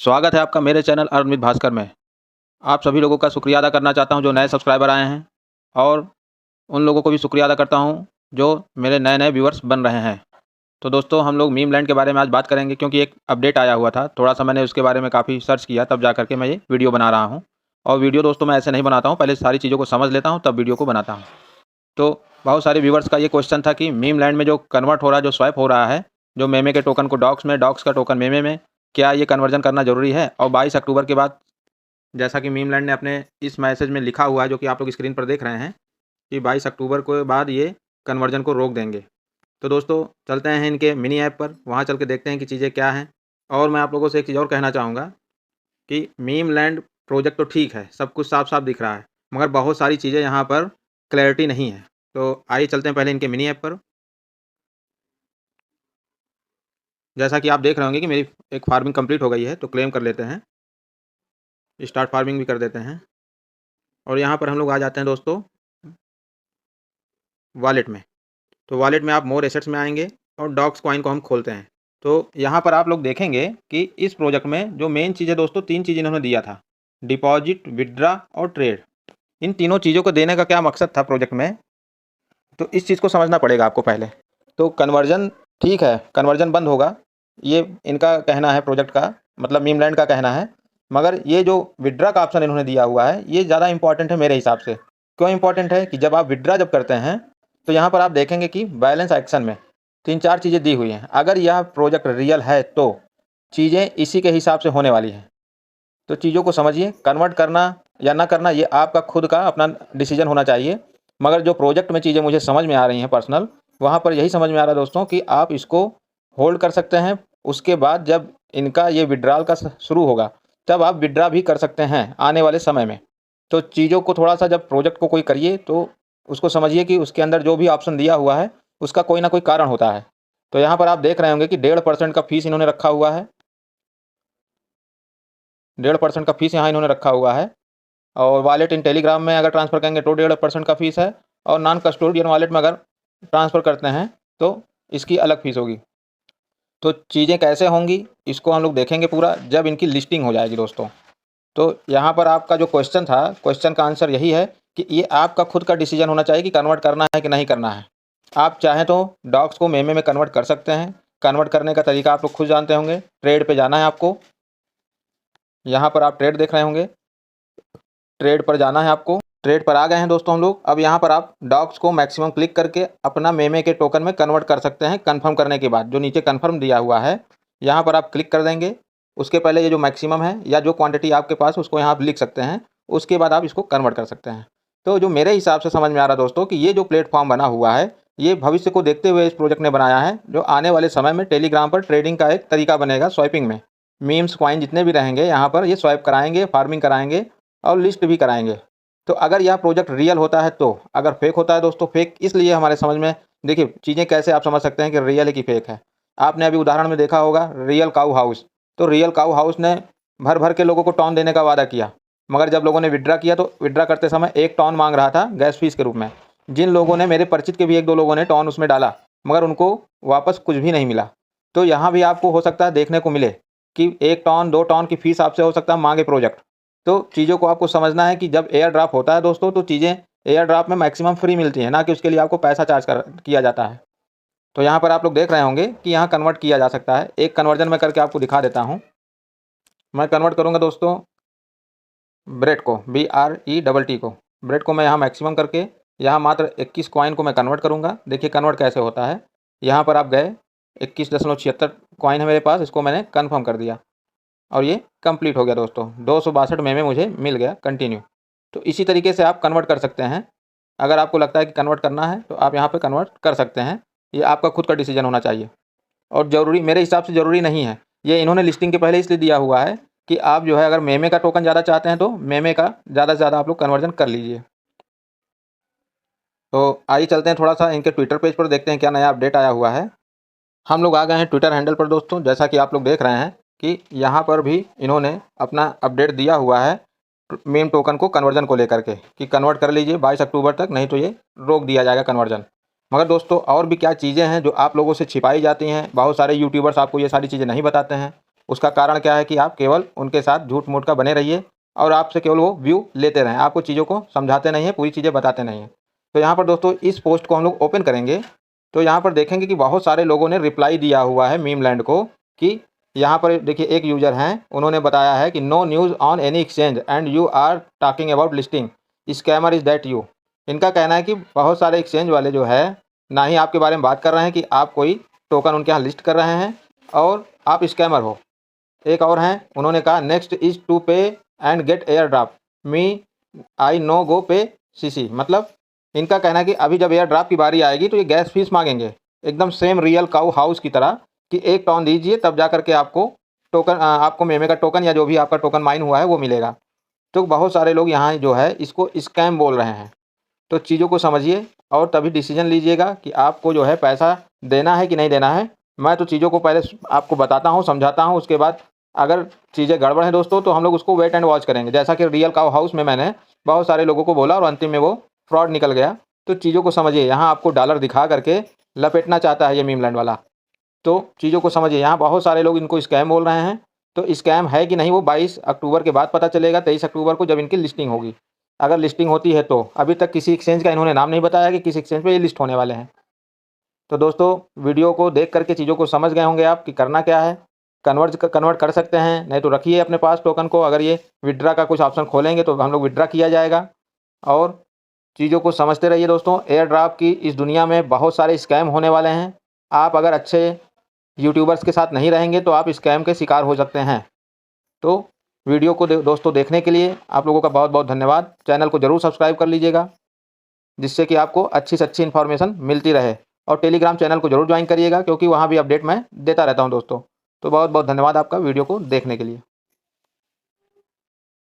स्वागत है आपका मेरे चैनल अमित भास्कर में। आप सभी लोगों का शुक्रिया अदा करना चाहता हूं जो नए सब्सक्राइबर आए हैं, और उन लोगों को भी शुक्रिया अदा करता हूं जो मेरे नए व्यूअर्स बन रहे हैं। तो दोस्तों, हम लोग मीम लैंड के बारे में आज बात करेंगे, क्योंकि एक अपडेट आया हुआ था। थोड़ा सा मैंने उसके बारे में काफ़ी सर्च किया, तब जा करके मैं ये वीडियो बना रहा हूँ। और वीडियो दोस्तों मैं ऐसे नहीं बनाता हूँ, पहले सारी चीज़ों को समझ लेता हूँ तब वीडियो को बनाता हूँ। तो बहुत सारे व्यूअर्स का ये क्वेश्चन था कि मीम लैंड में जो कन्वर्ट हो रहा है, जो स्वाइप हो रहा है, जो मेमे के टोकन को डॉक्स में, डॉक्स का टोकन मेमे में, क्या ये कन्वर्जन करना ज़रूरी है? और 22 अक्टूबर के बाद, जैसा कि मीम लैंड ने अपने इस मैसेज में लिखा हुआ है, जो कि आप लोग स्क्रीन पर देख रहे हैं, कि 22 अक्टूबर के बाद ये कन्वर्जन को रोक देंगे। तो दोस्तों चलते हैं इनके मिनी ऐप पर, वहाँ चल के देखते हैं कि चीज़ें क्या हैं। और मैं आप लोगों से एक चीज़ और कहना चाहूँगा कि मीम लैंड प्रोजेक्ट तो ठीक है, सब कुछ साफ साफ दिख रहा है, मगर बहुत सारी चीज़ें यहाँ पर क्लैरिटी नहीं है। तो आइए चलते हैं पहले इनके मिनी ऐप पर। जैसा कि आप देख रहे होंगे कि मेरी एक फार्मिंग कंप्लीट हो गई है, तो क्लेम कर लेते हैं, स्टार्ट फार्मिंग भी कर देते हैं। और यहाँ पर हम लोग आ जाते हैं दोस्तों वॉलेट में। तो वॉलेट में आप मोर एसेट्स में आएंगे और डॉक्स कॉइन को हम खोलते हैं। तो यहाँ पर आप लोग देखेंगे कि इस प्रोजेक्ट में जो मेन चीज़ है दोस्तों, 3 चीज़ इन्होंने दिया था: डिपॉजिट, विड्रा और ट्रेड। इन तीनों चीज़ों को देने का क्या मकसद था प्रोजेक्ट में, तो इस चीज़ को समझना पड़ेगा आपको पहले। तो कन्वर्जन ठीक है, कन्वर्जन बंद होगा, ये इनका कहना है, प्रोजेक्ट का मतलब मीम लैंड का कहना है। मगर ये जो विड्रा का ऑप्शन इन्होंने दिया हुआ है, ये ज़्यादा इंपॉर्टेंट है मेरे हिसाब से। क्यों इंपॉर्टेंट है कि जब आप विड्रा करते हैं, तो यहाँ पर आप देखेंगे कि बैलेंस एक्शन में 3-4 चीज़ें दी हुई हैं। अगर यह प्रोजेक्ट रियल है तो चीज़ें इसी के हिसाब से होने वाली हैं। तो चीज़ों को समझिए, कन्वर्ट करना या ना करना ये आपका खुद का अपना डिसीजन होना चाहिए। मगर जो प्रोजेक्ट में चीज़ें मुझे समझ में आ रही हैं पर्सनल, वहाँ पर यही समझ में आ रहा है दोस्तों कि आप इसको होल्ड कर सकते हैं। उसके बाद जब इनका ये विड्रॉल का शुरू होगा, तब आप विड्रा भी कर सकते हैं आने वाले समय में। तो चीज़ों को थोड़ा सा, जब प्रोजेक्ट को कोई करिए तो उसको समझिए कि उसके अंदर जो भी ऑप्शन दिया हुआ है उसका कोई ना कोई कारण होता है। तो यहाँ पर आप देख रहे होंगे कि 1.5% का फीस इन्होंने रखा हुआ है। 1.5% का फीस यहाँ इन्होंने रखा हुआ है। और वॉलेट इन टेलीग्राम में अगर ट्रांसफ़र करेंगे तो 1.5% का फीस है। और नॉन कस्टोडियन वॉलेट में अगर ट्रांसफ़र करते हैं तो इसकी अलग फ़ीस होगी। तो चीज़ें कैसे होंगी इसको हम लोग देखेंगे पूरा जब इनकी लिस्टिंग हो जाएगी दोस्तों। तो यहाँ पर आपका जो क्वेश्चन था, क्वेश्चन का आंसर यही है कि ये आपका खुद का डिसीजन होना चाहिए कि कन्वर्ट करना है कि नहीं करना है। आप चाहें तो डॉक्स को मेमे में कन्वर्ट कर सकते हैं। कन्वर्ट करने का तरीका आप लोग खुद जानते होंगे। ट्रेड पे जाना है आपको, यहाँ पर आप ट्रेड देख रहे होंगे, ट्रेड पर जाना है आपको। ट्रेड पर आ गए हैं दोस्तों हम लोग। अब यहाँ पर आप डॉक्स को मैक्सिमम क्लिक करके अपना मेमे के टोकन में कन्वर्ट कर सकते हैं। कन्फर्म करने के बाद जो नीचे कन्फर्म दिया हुआ है, यहाँ पर आप क्लिक कर देंगे। उसके पहले ये जो मैक्सिमम है या जो क्वांटिटी आपके पास, उसको यहाँ आप लिख सकते हैं। उसके बाद आप इसको कन्वर्ट कर सकते हैं। तो जो मेरे हिसाब से समझ में आ रहा है दोस्तों कि ये जो प्लेटफॉर्म बना हुआ है, ये भविष्य को देखते हुए इस प्रोजेक्ट ने बनाया है, जो आने वाले समय में टेलीग्राम पर ट्रेडिंग का एक तरीका बनेगा स्वाइपिंग में। मीम्स, कॉइन जितने भी रहेंगे यहाँ पर ये स्वाइप कराएंगे, फार्मिंग कराएंगे और लिस्ट भी कराएंगे। तो अगर यह प्रोजेक्ट रियल होता है तो, अगर फेक होता है दोस्तों, फेक इसलिए हमारे समझ में, देखिए चीज़ें कैसे आप समझ सकते हैं कि रियल है कि फेक है। आपने अभी उदाहरण में देखा होगा रियल काऊ हाउस। तो रियल काऊ हाउस ने भर भर के लोगों को टॉन देने का वादा किया, मगर जब लोगों ने विड्रा किया तो विड्रा करते समय 1 टॉन मांग रहा था गैस फीस के रूप में। जिन लोगों ने, मेरे परिचित के भी 1-2 लोगों ने टॉन उसमें डाला, मगर उनको वापस कुछ भी नहीं मिला। तो यहाँ भी आपको हो सकता है देखने को मिले कि 1 टॉन 2 टॉन की फीस आपसे हो सकता है मांगे प्रोजेक्ट। तो चीज़ों को आपको समझना है कि जब एयर ड्रॉप होता है दोस्तों, तो चीज़ें एयर ड्रॉप में मैक्सिमम फ्री मिलती हैं, ना कि उसके लिए आपको पैसा चार्ज किया जाता है। तो यहाँ पर आप लोग देख रहे होंगे कि यहाँ कन्वर्ट किया जा सकता है। एक कन्वर्जन में करके आपको दिखा देता हूँ। मैं कन्वर्ट करूँगा दोस्तों ब्रेड को, BREDT को। ब्रेड को मैं यहाँ मैक्सिमम करके यहाँ मात्र 21 कॉइन को मैं कन्वर्ट करूँगा। देखिए कन्वर्ट कैसे होता है। यहाँ पर आप गए, 21.76 कॉइन है मेरे पास, इसको मैंने कन्फर्म कर दिया और ये कंप्लीट हो गया दोस्तों। 262 में मुझे मिल गया कंटिन्यू। तो इसी तरीके से आप कन्वर्ट कर सकते हैं। अगर आपको लगता है कि कन्वर्ट करना है तो आप यहाँ पे कन्वर्ट कर सकते हैं। ये आपका खुद का डिसीजन होना चाहिए और ज़रूरी, मेरे हिसाब से ज़रूरी नहीं है। ये इन्होंने लिस्टिंग के पहले इसलिए दिया हुआ है कि आप जो है, अगर मेमे का टोकन ज़्यादा चाहते हैं तो मेमे का ज़्यादा से ज़्यादा आप लोग कन्वर्जन कर लीजिए। तो आइए चलते हैं थोड़ा सा इनके ट्विटर पेज पर, देखते हैं क्या नया अपडेट आया हुआ है। हम लोग आ गए हैं ट्विटर हैंडल पर दोस्तों। जैसा कि आप लोग देख रहे हैं कि यहाँ पर भी इन्होंने अपना अपडेट दिया हुआ है मीम टोकन को कन्वर्जन को लेकर के, कि कन्वर्ट कर लीजिए 22 अक्टूबर तक, नहीं तो ये रोक दिया जाएगा कन्वर्जन। मगर दोस्तों और भी क्या चीज़ें हैं जो आप लोगों से छिपाई जाती हैं। बहुत सारे यूट्यूबर्स आपको ये सारी चीज़ें नहीं बताते हैं। उसका कारण क्या है कि आप केवल उनके साथ झूठ मूठ का बने रहिए और आपसे केवल वो व्यू लेते रहें, आपको चीज़ों को समझाते नहीं हैं, पूरी चीज़ें बताते नहीं हैं। तो यहाँ पर दोस्तों इस पोस्ट को हम लोग ओपन करेंगे तो यहाँ पर देखेंगे कि बहुत सारे लोगों ने रिप्लाई दिया हुआ है मीमलैंड को कि यहाँ पर देखिए एक यूज़र हैं, उन्होंने बताया है कि no news on any exchange and you are talking about listing, scammer is that you. इनका कहना है कि बहुत सारे एक्सचेंज वाले जो है ना ही आपके बारे में बात कर रहे हैं कि आप कोई टोकन उनके यहाँ लिस्ट कर रहे हैं और आप स्कैमर हो। एक और हैं, उन्होंने कहा next is to pay and get air draft me I know go pay CC. मतलब इनका कहना है कि अभी जब एयर ड्राफ्ट की बारी आएगी तो ये गैस फीस मांगेंगे, एकदम सेम रियल काऊ हाउस की तरह कि 1 टन दीजिए तब जा करके आपको टोकन आपको मेमे का टोकन या जो भी आपका टोकन माइन हुआ है वो मिलेगा। तो बहुत सारे लोग यहाँ जो है इसको स्कैम बोल रहे हैं। तो चीज़ों को समझिए और तभी डिसीजन लीजिएगा कि आपको जो है पैसा देना है कि नहीं देना है। मैं तो चीज़ों को पहले आपको बताता हूँ, समझाता हूँ, उसके बाद अगर चीज़ें गड़बड़ हैं दोस्तों तो हम लोग उसको वेट एंड वॉच करेंगे। जैसा कि रियल काऊ हाउस में मैंने बहुत सारे लोगों को बोला और अंतिम में वो फ्रॉड निकल गया। तो चीज़ों को समझिए, यहाँ आपको डॉलर दिखा करके लपेटना चाहता है ये मीमलैंड वाला। तो चीज़ों को समझिए, यहाँ बहुत सारे लोग इनको स्कैम बोल रहे हैं। तो स्कैम है कि नहीं वो 22 अक्टूबर के बाद पता चलेगा, 23 अक्टूबर को जब इनकी लिस्टिंग होगी। अगर लिस्टिंग होती है तो अभी तक किसी एक्सचेंज का इन्होंने नाम नहीं बताया कि किस एक्सचेंज पे ये लिस्ट होने वाले हैं। तो दोस्तों वीडियो को देख करके चीज़ों को समझ गए होंगे आप कि करना क्या है। कन्वर्ट कर सकते हैं, नहीं तो रखिए अपने पास टोकन को। अगर ये विड्रा का कुछ ऑप्शन खोलेंगे तो हम लोग विड्रा किया जाएगा। और चीज़ों को समझते रहिए दोस्तों। एयर ड्राफ्ट की इस दुनिया में बहुत सारे स्कैम होने वाले हैं। आप अगर अच्छे यूट्यूबर्स के साथ नहीं रहेंगे तो आप स्कैम के शिकार हो सकते हैं। तो वीडियो को दोस्तों देखने के लिए आप लोगों का बहुत बहुत धन्यवाद। चैनल को ज़रूर सब्सक्राइब कर लीजिएगा जिससे कि आपको अच्छी से अच्छी इन्फॉर्मेशन मिलती रहे। और टेलीग्राम चैनल को ज़रूर ज्वाइन करिएगा क्योंकि वहाँ भी अपडेट मैं देता रहता हूँ दोस्तों। तो बहुत बहुत धन्यवाद आपका वीडियो को देखने के लिए।